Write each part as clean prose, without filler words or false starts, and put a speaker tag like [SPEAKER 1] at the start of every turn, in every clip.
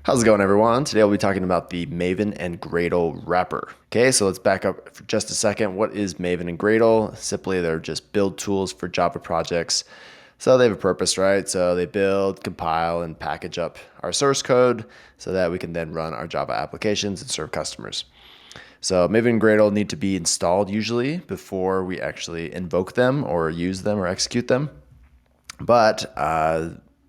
[SPEAKER 1] How's it going, everyone? Today we'll be talking about the Maven and Gradle wrapper. Okay, so let's back up for just a second. What is Maven and Gradle? Simply, they're just build tools for Java projects. So they have a purpose, right? So they build, compile, and package up our source code so that we can then run our Java applications and serve customers. So Maven and Gradle need to be installed usually before we actually invoke them or use them or execute them. But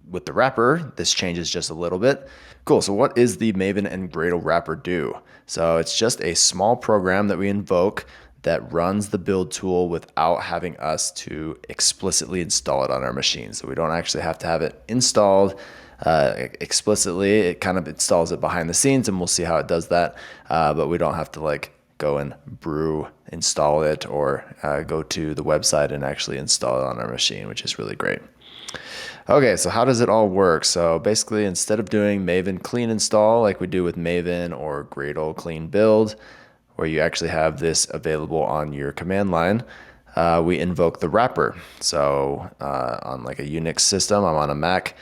[SPEAKER 1] with the wrapper, this changes just a little bit. Cool, so what is the Maven and Gradle wrapper do? So it's just a small program that we invoke that runs the build tool without having us to explicitly install it on our machine. So we don't actually have to have it installed explicitly. It kind of installs it behind the scenes, and we'll see how it does that. But we don't have to go and install it, or go to the website and actually install it on our machine, which is really great. Okay, so how does it all work? So basically, instead of doing Maven clean install like we do with Maven or Gradle clean build, where you actually have this available on your command line, we invoke the wrapper. So on like a Unix system, I'm on a Mac,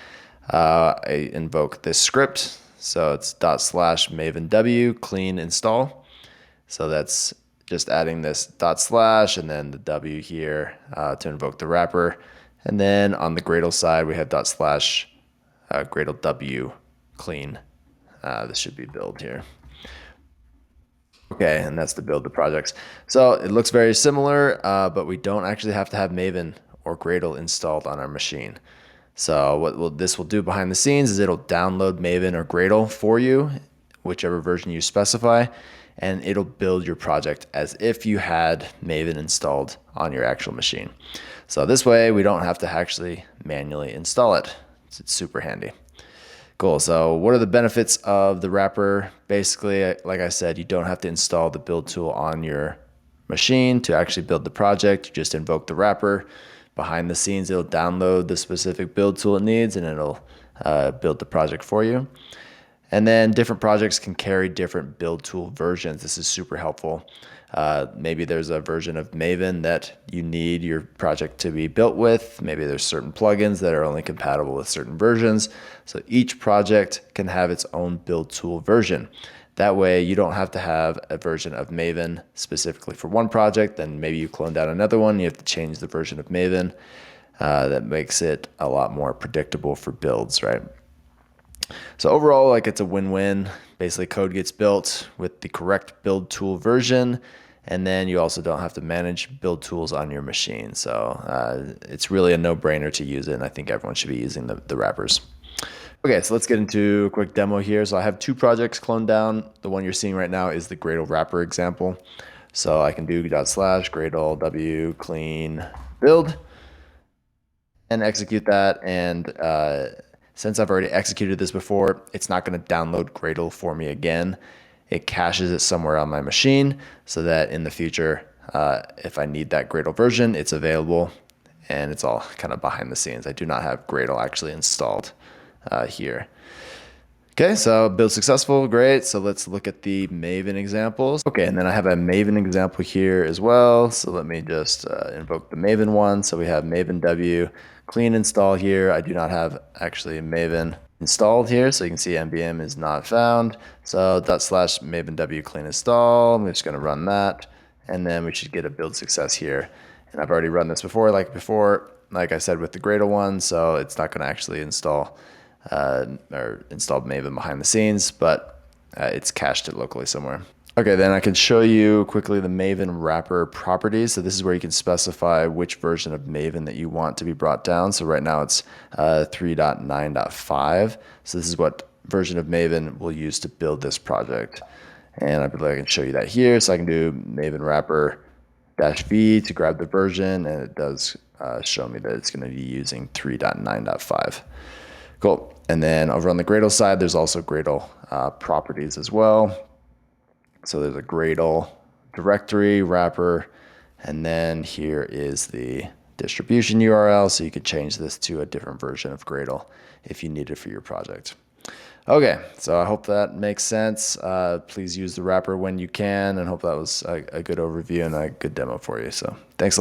[SPEAKER 1] I invoke this script. So it's /mavenw clean install. So that's just adding this / and then the W here to invoke the wrapper. And then on the Gradle side, we have /Gradle W clean. This should be build here. Okay, and that's to build the projects. So it looks very similar, but we don't actually have to have Maven or Gradle installed on our machine. So what this will do behind the scenes is it'll download Maven or Gradle for you, whichever version you specify, and it'll build your project as if you had Maven installed on your actual machine. So this way we don't have to actually manually install it. It's super handy. Cool. So what are the benefits of the wrapper? Basically, like I said, you don't have to install the build tool on your machine to actually build the project. You just invoke the wrapper. Behind the scenes, it'll download the specific build tool it needs, and it'll build the project for you. And then different projects can carry different build tool versions. This is super helpful. Maybe there's a version of Maven that you need your project to be built with. Maybe there's certain plugins that are only compatible with certain versions. So each project can have its own build tool version. That way you don't have to have a version of Maven specifically for one project. Then maybe you clone down another one. You have to change the version of Maven. That makes it a lot more predictable for builds, right? So overall, it's a win-win. Basically, code gets built with the correct build tool version, and then you also don't have to manage build tools on your machine. So it's really a no-brainer to use it, and I think everyone should be using the wrappers. Okay, so let's get into a quick demo here. So I have two projects cloned down. The one you're seeing right now is the Gradle wrapper example. So I can do /Gradle w clean build and execute that, and since I've already executed this before, it's not going to download Gradle for me again. It caches it somewhere on my machine so that in the future, if I need that Gradle version, it's available, and it's all kind of behind the scenes. I do not have Gradle actually installed here. Okay, so build successful, great. So let's look at the Maven examples. Okay, and then I have a Maven example here as well. So let me just invoke the Maven one. So we have Maven W clean install here. I do not have actually Maven installed here, so you can see npm is not found. So /Maven W clean install. I'm just going to run that, and then we should get a build success here. And I've already run this before, like I said with the Gradle one, so it's not going to actually install or installed Maven behind the scenes, but it's cached it locally somewhere. Okay, then I can show you quickly the Maven wrapper properties. So this is where you can specify which version of Maven that you want to be brought down. So right now it's 3.9.5. So this is what version of Maven we'll use to build this project. And I believe I can show you that here. So I can do Maven wrapper -v to grab the version, and it does show me that it's going to be using 3.9.5. Cool. And then over on the Gradle side, there's also Gradle properties as well. So there's a Gradle directory wrapper, and then here is the distribution URL, so you could change this to a different version of Gradle if you need it for your project. Okay, so I hope that makes sense. Please use the wrapper when you can, and hope that was a good overview and a good demo for you. So thanks a lot.